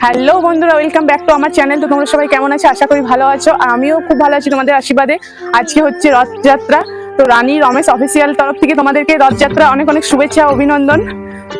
Hello বন্ধুরা, welcome back to আমার channel. তো তোমরা সবাই কেমন আছো? আশা করি ভালো আছো। আমিও খুব ভালো আছি তোমাদের আশীর্বাদে। আজকে হচ্ছে রথযাত্রা। তো রানী রমেশ অফিসিয়াল তরফ থেকে তোমাদেরকে রথযাত্রা অনেক অনেক শুভেচ্ছা, অভিনন্দন।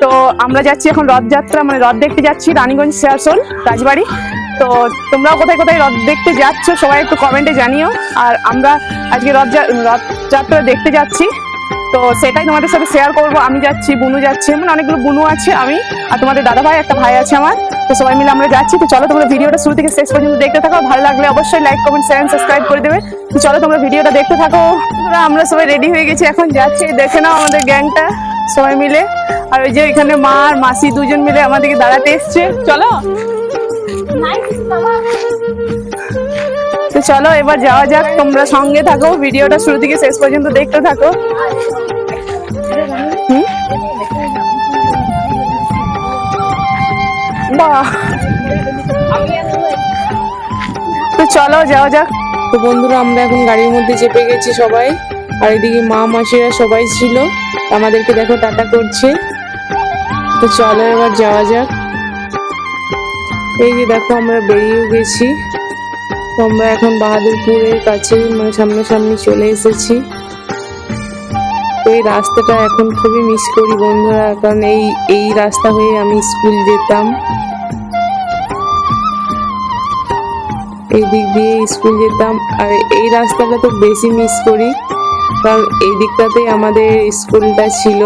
তো আমরা যাচ্ছি এখন রথযাত্রা, মানে রথ দেখতে যাচ্ছি রানীগঞ্জ শেয়ারসোল রাজবাড়ি। তো তোমরাও কোথায় কোথায় রথ দেখতে যাচ্ছ সবাই একটু কমেন্টে জানিও। আর আমরা আজকে রথযাত্রা দেখতে যাচ্ছি, তো সেটাই তোমাদের সাথে শেয়ার করবো। আমি যাচ্ছি, বুনু যাচ্ছে, মানে অনেকগুলো বুনু আছে, আমি আর তোমাদের দাদা ভাই, একটা ভাই আছে আমার। তো সবাই মিলে আমরা যাচ্ছি। তো চলো তোমরা ভিডিওটা শুরু থেকে শেষ পর্যন্ত দেখতে থাকো। ভালো লাগলে অবশ্যই লাইক, কমেন্ট, শেয়ার, সাবস্ক্রাইব করে দেবে। তো চলো তোমরা ভিডিওটা দেখতে থাকো। আমরা সবাই রেডি হয়ে গেছি, এখন যাচ্ছি। দেখে নাও আমাদের গ্যাংটা সবাই মিলে। আর ওই যে এখানে মা আর মাসি দুজন মিলে আমাদেরকে দাঁড়াতে এসছে। চলো, তো চলো এবার যাওয়া যাক। তোমরা সঙ্গে থাকো, ভিডিওটা শুরু থেকে শেষ পর্যন্ত দেখতে থাকো। বাহ, তো চলো যাওয়া যাক। তো বন্ধুরা, আমরা এখন গাড়ির মধ্যে চেপে গেছি সবাই। আর এদিকে মা মাসিরা সবাই ছিল, আমাদেরকে দেখো টাটা করছে। তো চলো এবার যাওয়া যাক। এই যে দেখো আমরা বেরিয়ে গেছি। তো আমরা এখন বাহাদুরপুরের কাছে, মানে সামনাসামনি চলে এসেছি। তো এই রাস্তাটা এখন খুবই মিস করি বন্ধুরা, কারণ এই রাস্তা হয়ে আমি স্কুল যেতাম। এই দিক দিয়ে স্কুল যেতাম, আর এই রাস্তাটা তো বেশি মিস করি, কারণ এই দিকটাতেই আমাদের স্কুলটা ছিল।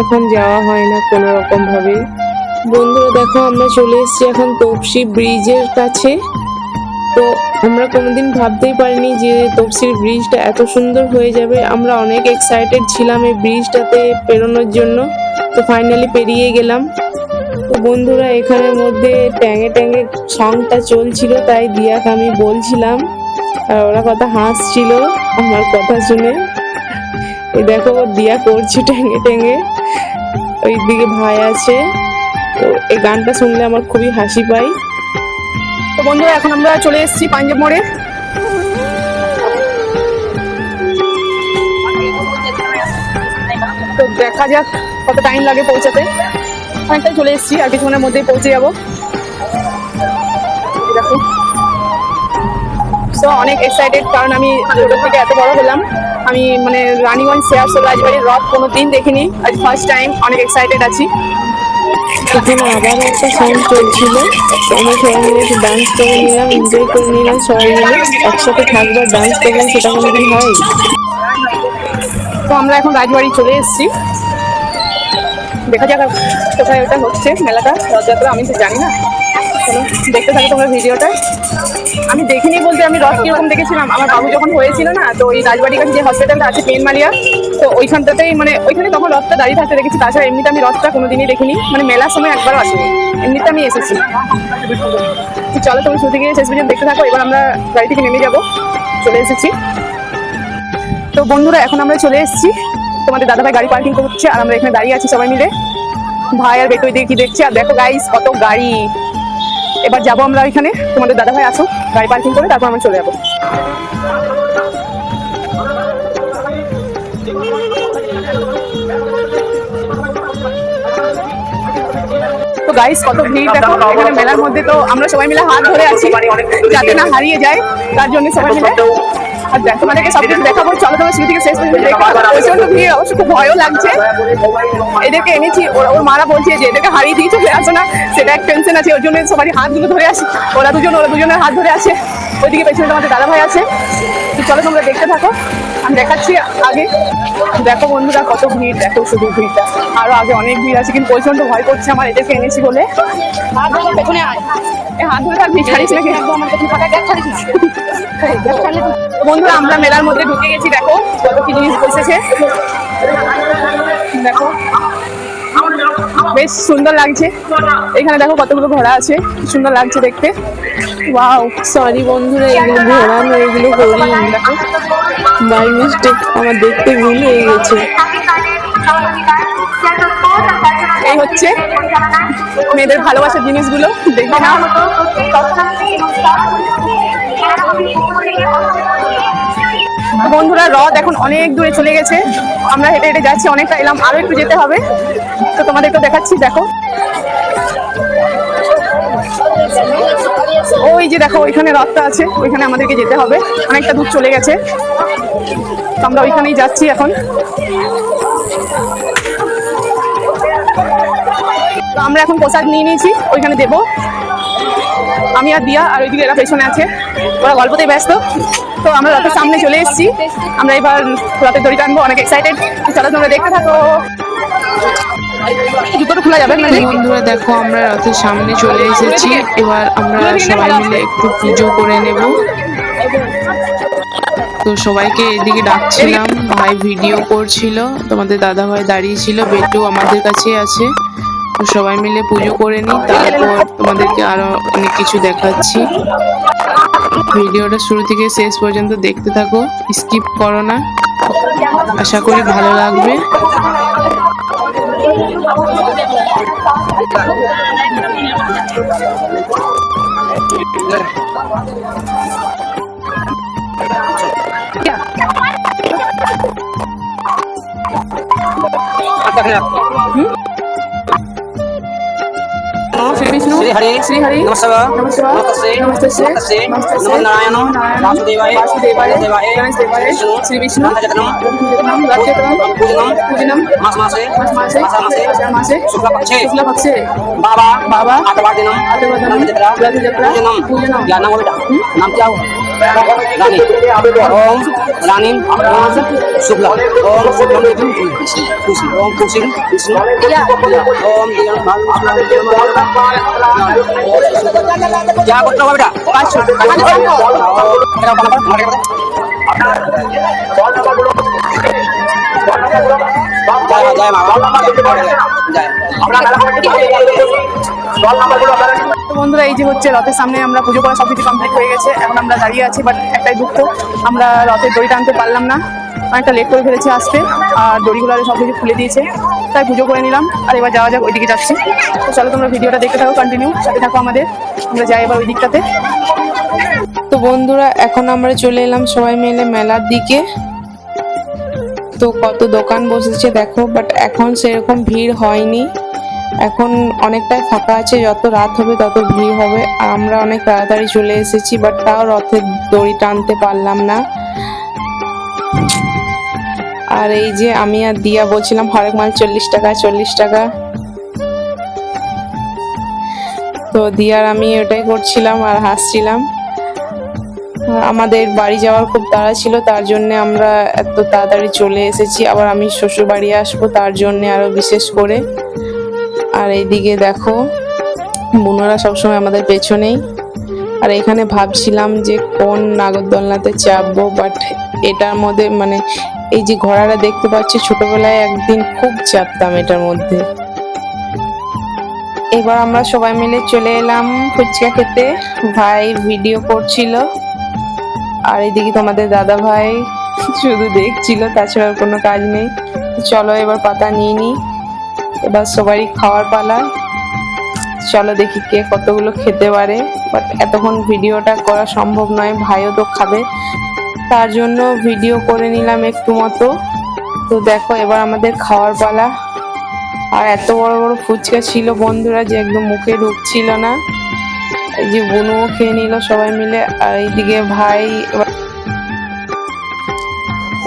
এখন যাওয়া হয় না কোনো রকম ভাবে। বন্ধুরা দেখো, আমরা চলে এসেছি এখন তপসি ব্রিজের কাছে। তো আমরা কোনোদিন ভাবতেই পারিনি যে তপসির ব্রিজটা এত সুন্দর হয়ে যাবে। আমরা অনেক এক্সাইটেড ছিলাম এই ব্রিজটাতে পেরোনোর জন্য। তো ফাইনালি পেরিয়ে গেলাম। তো বন্ধুরা, এখানের মধ্যে ট্যাঙে ট্যাঙে সংটা চলছিল, তাই দিয়াকে আমি বলছিলাম, আর ওরা কথা হাসছিল আমার কথা শুনে। এই দেখো দিয়া করছি ট্যাঙে ট্যাঙে, ওই দিকে ভাই আছে। তো এই গানটা শুনলে আমার খুবই হাসি পায়। তো বন্ধুরা, এখন আমরা চলে এসেছি পাঞ্জাব মোড়ে। তো দেখা যাক কত টাইম লাগে পৌঁছাতে। অনেকটাই চলে এসেছি, আর কিছুক্ষণের মধ্যেই পৌঁছে যাবো। দেখো, তো অনেক এক্সাইটেড, কারণ আমি ছোটো থেকে এত বড় হলাম, আমি মানে রানীগঞ্জ শেয়ারসোল রাজবাড়ির রথ কোনো দিন দেখিনি, আজ ফার্স্ট টাইম। অনেক এক্সাইটেড আছি। এখানে আবার একটা সং চলছিল, আমরা সবাই মিলে একটু ডান্স করে নিলাম, এনজয় করে নিলাম। সবাই মিলে একসাথে থাকবো, ডান্স করবো, সেটা কোনোদিন হয়? তো আমরা এখন রাজবাড়ি চলে এসেছি। দেখা যাক কোথায় ওটা হচ্ছে মেলাটা, রথযাত্রা, আমি তো জানি না। চলো দেখতে থাকো তোমরা ভিডিওটা। আমি দেখিনি বলতে, আমি রথ কিরকম দেখেছিলাম আমার বাবু যখন হয়েছিল না, তো ওই রাজবাড়ির কাছে যে হসপিটালটা আছে পেনমালিয়া, তো ওইখানটাতেই মানে ওইখানে তখন রথটা দাঁড়িয়ে থাকতে দেখেছি। তাছাড়া এমনিতে আমি রথটা কোনোদিনই দেখিনি, মানে মেলার সময় একবারও আসিনি, এমনিতে আমি এসেছি। তো চলো তুমি শুরু থেকে শেষ পর্যন্ত দেখতে থাকো। এবার আমরা গাড়ি থেকে নেমে যাবো, চলে এসেছি। তো বন্ধুরা, এখন আমরা চলে এসেছি। তোমাদের দাদাভাই গাড়ি পার্কিং করছে, আর আমরা এখানে দাঁড়িয়ে আছি সবাই মিলে। ভাই আর বেটো দিকে কি দেখছে, আর দেখো গাইস কত গাড়ি। এবার যাবো আমরা ওইখানে, তোমাদের দাদাভাই আসো গাড়ি পার্কিং করে, তারপর আমরা চলে যাবো। তো গাইস কত ভিড় দেখো এখানে মেলার মধ্যে। তো আমরা সবাই মিলে হাত ধরে আছি যাতে না হারিয়ে যায়, তার জন্য সবাই মিলে। আর তোমাদেরকে সবকিছু দেখাবো, চলো তোমার শুরু থেকে শেষ পর্যন্ত দেখো। প্রচন্ড ভিড়, অবশ্য খুব ভয়ও লাগছে। এদেরকে এনেছি, ওর মারা বলছে যে এদেরকে হারিয়ে দিয়ে চলে আসো না, সেটা এক টেনশন আছে, ওর জন্য সবারই হাতগুলো ধরে আসে। ওরা দুজনের হাত ধরে আছে। ওইদিকে পেছনে তোমাদের দাদা ভাই আছে। তো চলো তোমরা দেখতে থাকো, আমি দেখাচ্ছি আগে। দেখো বন্ধুরা কত ভিড়, দেখো শুধু ভিড়টা। আরো আগে অনেক ভিড় আছে, কিন্তু প্রচন্ড ভয় করছে আমার, এদেরকে এনেছি বলে। পেছনে আয়, হাত ধরে থাকবি, ছাড়িস নাকি? বন্ধুরা, আমরা মেলার মধ্যে ঢুকে গেছি। দেখো কত কি জিনিস বসেছে, দেখো বেশ সুন্দর লাগছে। এখানে দেখো কতগুলো ঘোড়া আছে, সুন্দর লাগছে দেখতে। ওয়াও, সরি বন্ধুরা, এগুলো ঘোড়া নয়, এগুলো হরিণ। দেখো বাই মিস্টেক আমার দেখতে ভুল হয়ে গেছে। এই হচ্ছে মেয়েদের ভালোবাসার জিনিসগুলো, দেখবে না? বন্ধুরা, রথ এখন অনেক দূরে চলে গেছে, আমরা হেঁটে হেঁটে যাচ্ছি, অনেকটা এলাম, আরো একটু যেতে হবে। তো তোমাদেরকে দেখাচ্ছি, দেখো ওই যে দেখো ওইখানে রথটা আছে, ওইখানে আমাদেরকে যেতে হবে, অনেকটা দূর চলে গেছে। তো আমরা ওইখানেই যাচ্ছি এখন। তো আমরা এখন প্রসাদ নিয়ে নিয়েছি, ওইখানে দেবো। আমি আর দিয়া আর ওইদিকে এরা পেছনে আছে, ওরা গল্পতে ব্যস্ত। তো আমরা রথের সামনে চলে এসেছি, আমরা এবার রথের দড়ি টানবো, অনেক এক্সাইটেড। চলো তোমরা দেখতে থাকো। জুতোটা খোলা যাবে না? বন্ধুরা দেখো আমরা রথের সামনে চলে এসেছি, এবার আমরা সবাই মিলে একটু পুজো করে নেব। তো সবাইকে এদিকে ডাকছিলাম, ভাই ভিডিও করছিল, তোমাদের দাদা ভাই দাঁড়িয়ে ছিল, বেটু আমাদের কাছে আছে। তো সবাই মিলে পুজো করে নিই, তারপর তোমাদেরকে আরো অনেক কিছু দেখাচ্ছি। ভিডিওটা শুরু থেকে শেষ পর্যন্ত দেখতে থাকো, স্কিপ করো না, আশা করি ভালো লাগবে। श्री विष्णु श्री हरि श्री हरि नमस्कार नमस्कार नमस्ते नमस्ते नमस्ते नमस्ते नमो नारायण वासुदेवाय वासुदेवाय देवाय गणेश देवाय श्री विष्णु रथजतनम रथजतनम पूजनम पूजनम मास मासे मासे आषाढ़ मासे शुक्लपक्षे शुक्लपक्षे बाबा बाबा आतवादिनम आतवादिनम रथजत्रा पूजनम क्या नाम हो बेटा नाम क्या हुआ रानी ओम रानी ओम शुक्ला ओम शुक्लम खुशी ओम खुशी विष्णु ओम क्या करते हो बेटा जय माँ তো বন্ধুরা এই যে হচ্ছে রথের সামনে আমরা পুজো করা সবকিছু কমপ্লিট হয়ে গেছে, এখন আমরা দাঁড়িয়ে আছি। বাট একটাই দুঃখ, আমরা রথের দড়ি টানতে পারলাম না, অনেকটা লেট করে ফেলেছি আসতে, আর দড়িগুলো সব কিছু খুলে দিয়েছে, তাই পুজো করে নিলাম। আর এবার যাওয়া যাক, ওইদিকে যাচ্ছি। তো চলো তোমরা ভিডিওটা দেখতে থাকো, কন্টিনিউ সাথে থাকো আমাদের, আমরা যাই এবার ওই দিকটাতে। তো বন্ধুরা এখন আমরা চলে এলাম সবাই মিলে মেলার দিকে। তো কত দোকান বসেছে দেখো, বাট এখন সেরকম ভিড় হয়নি, এখন অনেকটাই ফাঁকা আছে। যত রাত হবে তত ভিড় হবে, আর আমরা অনেক তাড়াতাড়ি চলে এসেছি, বাট তাও রথের দড়ি টানতে পারলাম না। আর এই যে আমি আর দিয়া বলছিলাম হরেক মাল 40 টাকা 40 টাকা, তো দিয়ার আমি ওটাই করছিলাম আর হাসছিলাম। আমাদের বাড়ি যাওয়ার খুব তাড়া ছিল, তার জন্য আমরা এত তাড়াতাড়ি চলে এসেছি। আবার আমি শ্বশুর বাড়ি আসবো, তার জন্য আরো বিশেষ করে। আর এইদিকে দেখো বুনোরা সবসময় আমাদের পেছনেই। আর এখানে ভাবছিলাম যে কোন নাগরদোলনাতে চাপবো, বাট এটার মধ্যে মানে এই যে ঘোড়াটা দেখতে পাচ্ছি, ছোটবেলায় একদিন খুব চাপতাম এটার মধ্যে। এবার আমরা সবাই মিলে চলে এলাম ফুচকা খেতে, ভাই ভিডিও করছিল, আর এদিকে তোমাদের দাদা ভাই শুধু দেখছিল, তাছাড়া কোনো কাজ নেই। চলো এবার পাতা নিয়ে নিই, এবার সবারই খাওয়ার পালা। চলো দেখি কে কতগুলো খেতে পারে, বাট এতক্ষণ ভিডিওটা করা সম্ভব নয়, ভাইও তো খাবে, তার জন্য ভিডিও করে নিলাম একটু মতো। তো দেখো এবার আমাদের খাওয়ার পালা। আর এত বড় বড় ফুচকা ছিল বন্ধুরা যে একদম মুখে ঢুকছিল না। এই যে বুনুও খেয়ে নিল সবাই মিলে, আর এইদিকে ভাই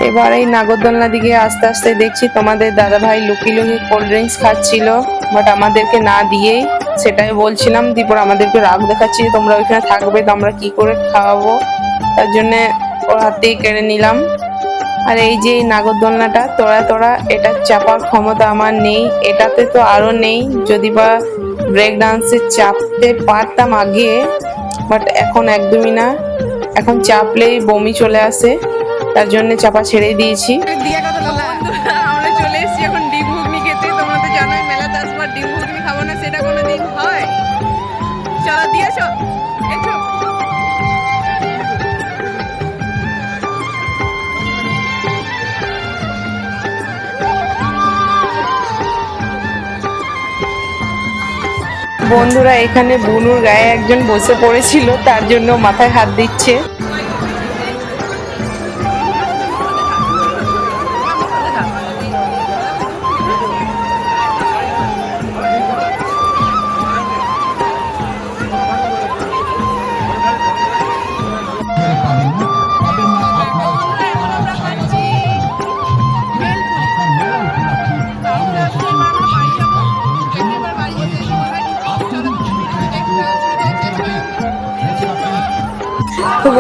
এবার এই নাগরদোলনা দিকে আস্তে আস্তে দেখছি তোমাদের দাদা ভাই লুকিয়ে লুকিয়ে কোল্ড ড্রিঙ্কস খাচ্ছিল, বাট আমাদেরকে না দিয়েই, সেটাই বলছিলাম, দীপর আমাদেরকে রাগ দেখাচ্ছি তোমরা ওইখানে থাকবে, তো আমরা কি করে খাওয়াবো, তার জন্য ওর হাতেই কেড়ে নিলাম। আর এই যে এই নাগরদোলনাটা তোরা এটা চাপার ক্ষমতা আমার নেই, এটাতে তো আরো নেই, যদি বা ব্রেক ডান্সে চাপতে পারতাম আগে, বাট এখন একদমই না, এখন চাপলেই বমি চলে আসে, তার জন্য চাপা ছেড়ে দিয়েছি। আমরা চলে এসেছি এখন ডিম ঘুগনি খেতে। তোমরা তো জানোই মেলাতে আসবার ডিম ঘুগনি খাবো না সেটা কোনোদিন হয়। চলো দিয়েছো এসো। বন্ধুরা এখানে বুনুর গায়ে একজন বসে পড়েছিল, তার জন্য মাথায় হাত দিচ্ছে।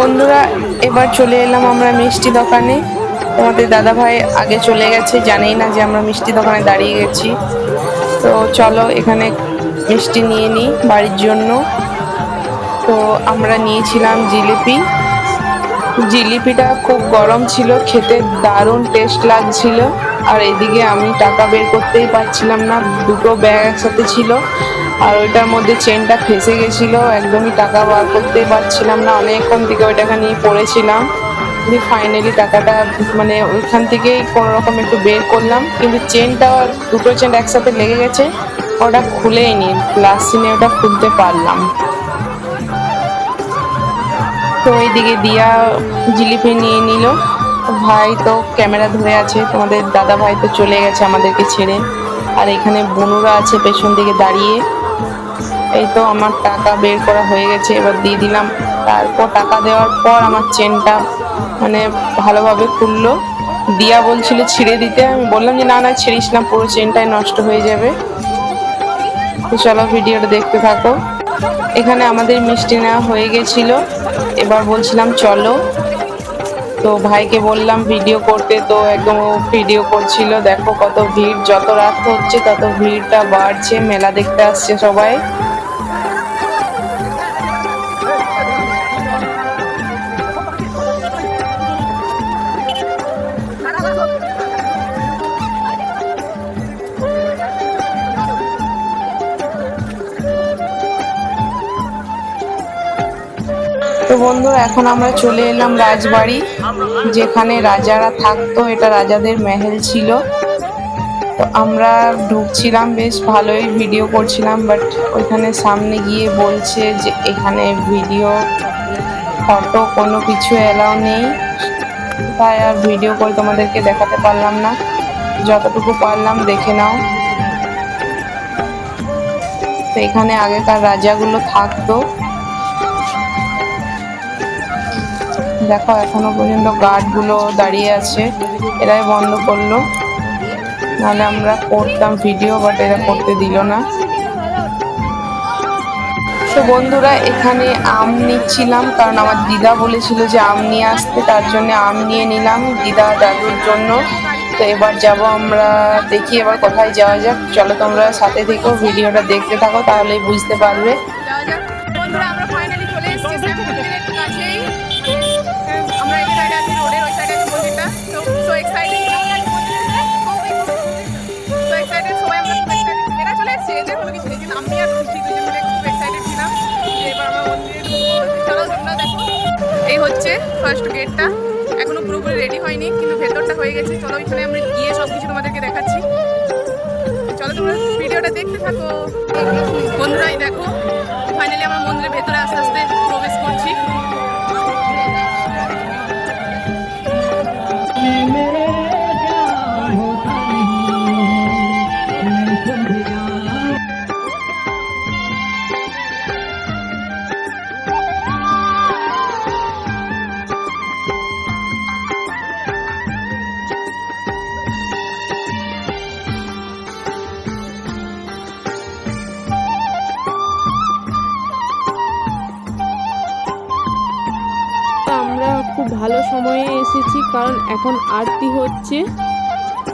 বন্ধুরা এবার চলে এলাম আমরা মিষ্টি দোকানে। তোমাদের দাদা ভাই আগে চলে গেছে, জানেই না যে আমরা মিষ্টি দোকানে দাঁড়িয়ে গেছি। তো চলো এখানে মিষ্টি নিয়ে নিই বাড়ির জন্য। তো আমরা নিয়েছিলাম জিলিপি। জিলিপিটা খুব গরম ছিল, খেতে দারুণ টেস্ট লাগছিল। আর এদিকে আমি টাকা বের করতেই পারছিলাম না, দুটো ব্যাগ একসাথে ছিল আর ওইটার মধ্যে চেনটা ফেসে গেছিল, একদমই টাকা বার করতেই পারছিলাম না। অনেকক্ষণ থেকে ওইটাকে নিয়ে পড়েছিলাম, কিন্তু ফাইনালি টাকাটা মানে ওইখান থেকেই কোনো রকম একটু বের করলাম। কিন্তু চেনটা, দুটো চেন একসাথে লেগে গেছে, ওটা খুলেই নি, লাস্ট সিনে ওটা খুলতে পারলাম। তো এইদিকে দিয়া জিলিপি নিয়ে নিল, ভাই তো ক্যামেরা ধরে আছে, তোমাদের দাদা ভাই তো চলে গেছে আমাদেরকে ছেড়ে। আর এখানে বনুরা আছে পেছন দিকে দাঁড়িয়ে। এই তো আমার টাকা বের করা হয়ে গেছে, এবার দিয়ে দিলাম। তারপর টাকা দেওয়ার পর আমার চেনটা মানে ভালোভাবে খুললো। দিয়া বলছিল ছিঁড়ে দিতে, আমি বললাম যে না না ছিঁড়িস না, পুরো চেনটাই নষ্ট হয়ে যাবে। তো চলো ভিডিওটা দেখতে থাকো। এখানে আমাদের মিষ্টি নেওয়া হয়ে গেছিল, এবার বলছিলাম চলো। তো ভাইকে বললাম ভিডিও করতে, তো একদম ও ভিডিও করছিল। দেখো কত ভিড়, যত রাত হচ্ছে তত ভিড়টা বাড়ছে, মেলা দেখতে আসছে সবাই। তো বন্ধুরা এখন আমরা চলে এলাম রাজবাড়ি, যেখানে রাজারা থাকতো, এটা রাজাদের মহল ছিল। তো আমরা ঢুকছিলাম, বেশ ভালোই ভিডিও করছিলাম, বাট ওইখানে সামনে গিয়ে বলছে যে এখানে ভিডিও ফটো কোনো কিছু এলাও নেই, তাই আর ভিডিও করে তোমাদেরকে দেখাতে পারলাম না। যতটুকু পারলাম দেখে নাও। তো এখানে আগেকার রাজাগুলো থাকতো। দেখো এখনো পর্যন্ত গার্ডগুলো দাঁড়িয়ে আছে, এরাই বন্ধ করলো, নাহলে আমরা করতাম ভিডিও, বাট এরা করতে দিল না। তো বন্ধুরা এখানে আম নিচ্ছিলাম, কারণ আমার দিদা বলেছিল যে আম নিয়ে আসতে, তার জন্য আম নিয়ে নিলাম দিদা দাদুর জন্য। তো এবার যাব আমরা, দেখি এবার কোথায় যাওয়া যাক। চলো তোমরা সাথে থেকো, ভিডিওটা দেখতে থাকো, তাহলেই বুঝতে পারবে। বন্ধুরা আমরা ফাইনালি চলে এসেছি শ্যাম মন্দিরের একটু কাছেই। আমরা এই সাইডে আছি, রোডের ওই সাইডে আছে মন্দিরটা। তো সো এক্সাইটেড, সো এক্সাইটেড সবাই, আমরা খুব এক্সাইটেড। এরা চলে এসেছে, এদের কোনো কিছু নেই, কিন্তু আমি আর খুশি দুজন মিলে খুব এক্সাইটেড ছিলাম যে এবার আমরা মন্দিরে ঢুকবো। চলো তোমরা দেখো, এই হচ্ছে ফার্স্ট গেটটা, এখনো পুরোপুরি রেডি হয়নি, কিন্তু ভেতরটা হয়ে গেছে। চলো ওইখানে আমরা গিয়ে সব কিছু তোমাদেরকে দেখাচ্ছি। চলো তোমরা ভিডিওটা দেখতে থাকো। বন্ধুরাই দেখো, ফাইনালি আমরা মন্দিরের ভেতরে আস্তে আস্তে প্রবেশ করছি। আমরা খুব ভালো সময়ে এসেছি, কারণ এখন আরতি হচ্ছে।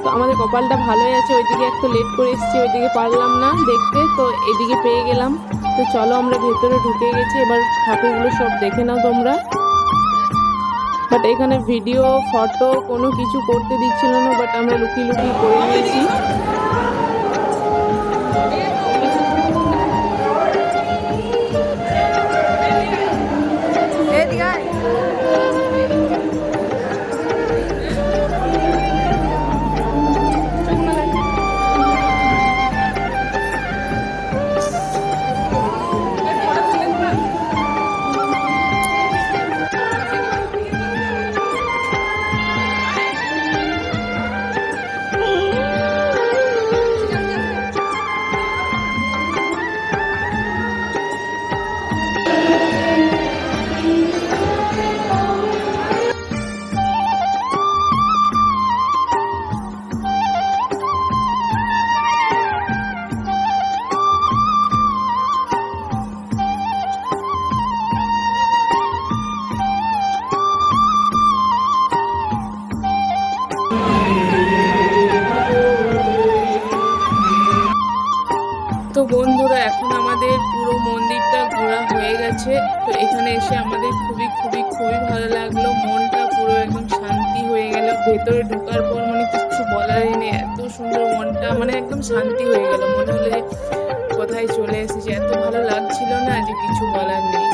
তো আমাদের কপালটা ভালোই আছে, ওইদিকে একটু লেট করে এসেছি, ওইদিকে পারলাম না দেখতে, তো এদিকে পেয়ে গেলাম। তো চলো আমরা ভেতরে ঢুকে গেছি, এবার ঠাকুরগুলো সব দেখে নাও তোমরা। বাট এখানে ভিডিও ফটো কোনো কিছু করতে দিচ্ছিল না, বাট আমরা লুকিয়ে লুকিয়ে করে নিয়েছি। ভেতরে ঢোকার পর মানে কিছু বলারই নেই, এত সুন্দর, মনটা মানে একদম শান্তি হয়ে গেল, মনে হলো যে কোথায় চলে এসেছি, এত ভালো লাগছিল না যে কিছু বলার নেই।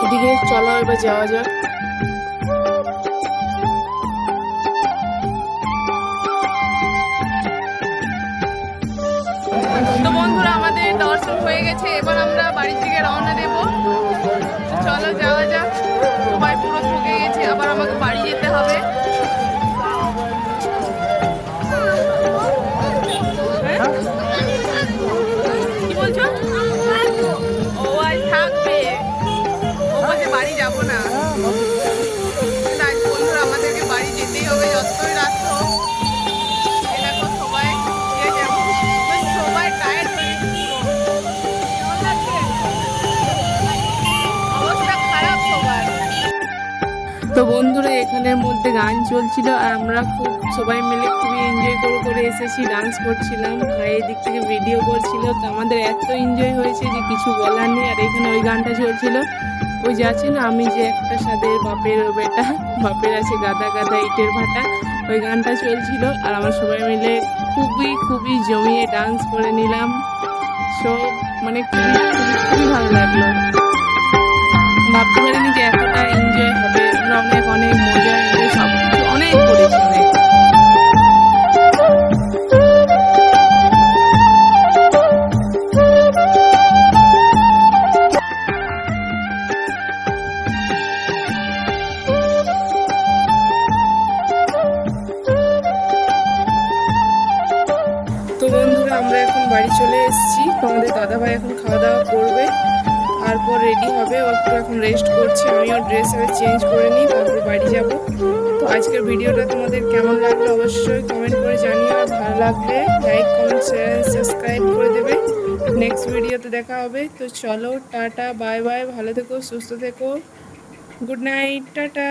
এদিকে চলো এবার যাওয়া যাক। তো বন্ধুরা আমাদের দর্শন হয়ে গেছে, এবার আমরা বাড়ির দিকে রওনা দেব। চলো যাওয়া যাক, সবাই পুরো ঠকে গেছে, আবার আমাকে বাড়ি যেতে হবে। হ্যাঁ? কি বলছো? ও আজ থাকবে, ও বলছে বাড়ি যাবো না। তাই বন্ধুরা আমাদেরকে বাড়ি যেতেই হবে, যতই রাত হোক। এই দেখো সবাই সবাই টায়ার্ড হয়ে গেছে, কেমন লাগছে? অবস্থা খারাপ সবার। তো বন্ধুরা এখানের মধ্যে গান চলছিল আর আমরা খুব সবাই মিলে খুবই এনজয় করে এসেছি, ডান্স করছিলাম, ভাই এদিক থেকে ভিডিও করছিল। তো আমাদের এত এনজয় হয়েছে যে কিছু বলার নেই। আর এখানে ওই গানটা চলছিল, ওই যে আছে না, আমি যে একটা সাদের বাপের বেটা, বাপের আছে গাদা গাদা ইটের ভাটা, ওই গানটা চলছিল। আর আমরা সবাই মিলে খুবই জমিয়ে ডান্স করে নিলাম সব, মানে খুবই ভালো লাগলো। ভাবতে পারিনি যে এতটা এনজয় হবে। আমরা অনেক মজা এনজয় সব কিছু অনেক করেছি, অনেক। তো বন্ধুরা আমরা এখন বাড়ি চলে এসেছি। তোমাদের দাদাভাই এখন খাওয়া দাওয়া করবে, তারপর রেডি হবে, ও একটু এখন রেস্ট করছে। আমিও ড্রেস চেঞ্জ করে নিই, তারপর বাড়ি যাব। তো আজকের ভিডিওটা তোমাদের কেমন লাগলো অবশ্যই কমেন্ট করে জানিও, আর ভালো লাগলে লাইক কমেন্ট শেয়ার সাবস্ক্রাইব করে দেবে। নেক্সট ভিডিওতে দেখা হবে। তো চলো টাটা বাই বাই, ভালো থেকো, সুস্থ থেকো, গুড নাইট, টাটা।